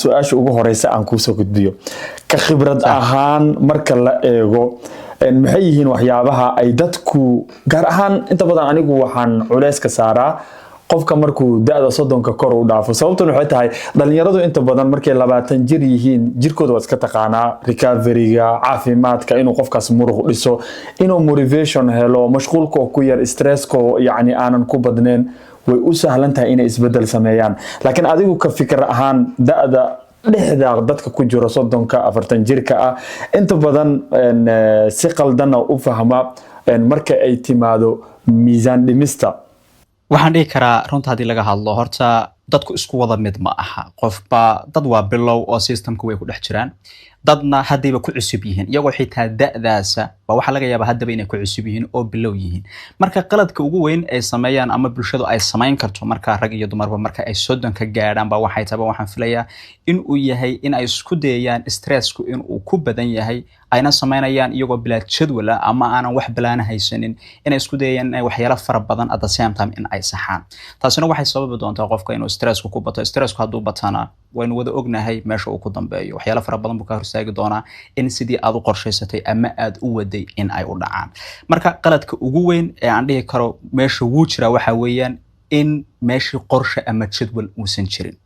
su-aasha ugu horeysa aan kuusoo gudbiyo ka khibrad ahaan marka la eego maxay yihiin waxyaabaha ay dadku gaar ahaan inta badan anigu waxaan culeyska saaraa qofka markuu da'da 30 kor u dhaafo sababtuna waxay tahay dhalinyaradu inta badan markay 20 jir yihiin jirkooda waa iska taqaanaa recovery-ga caafimaadka inuu qofkaas muruq dhiso inuu motivation helo mashquulka ku yar stressko yani aanan ku badneen way u sahlan tahay inay isbedel sameeyaan laakiin adigu ka fikir ahaan da'da dhexda dadka ku jiro 30 jirka ah inta badan si qaldan u fahma marka ay timaado miisaan dhimista waxaan dhihi karaa runta hadii laga hadlo horta dadku isku wada mid ma aha qofba dad waa bilow oo systemku way ku dhex jiraan dadna hadayba ku cusub yihiin iyagoo xitaa da'daasa waxa laga yaabaa hadaba inay ku cusub yihiin oo bilow yihiin marka qaladka ugu weyn ay sameeyaan ama bulshadu ay sameyn karto marka rag iyo dumarba marka ay 30 ka gaadhaan waxay tahay waxaan filayaa in uu yahay in ay isku dayayaan stressku in uu ku badan yahay ayna sameynayaan iyagoo bilaa jadwal ama aanan wax balaan haysanin in ay isku dayayaan inay waxyaalo fara badan at the same time in ay saxaan taasina waxay sababi doontaa qofka inuu stressku ku bato stressku haduu batana waynu wada ognahay meesha uu ku dambeeyo waxyaalo fara badan buu ka hortaagi doonaa in sidii aad u qorsheysatay ama aad u waday in ay u dhacaan marka qaladka ugu weyn ee aan dhihi karo meesha wuu jira waxa weeyaan in meeshii qorshe ama jadwal uusan jirin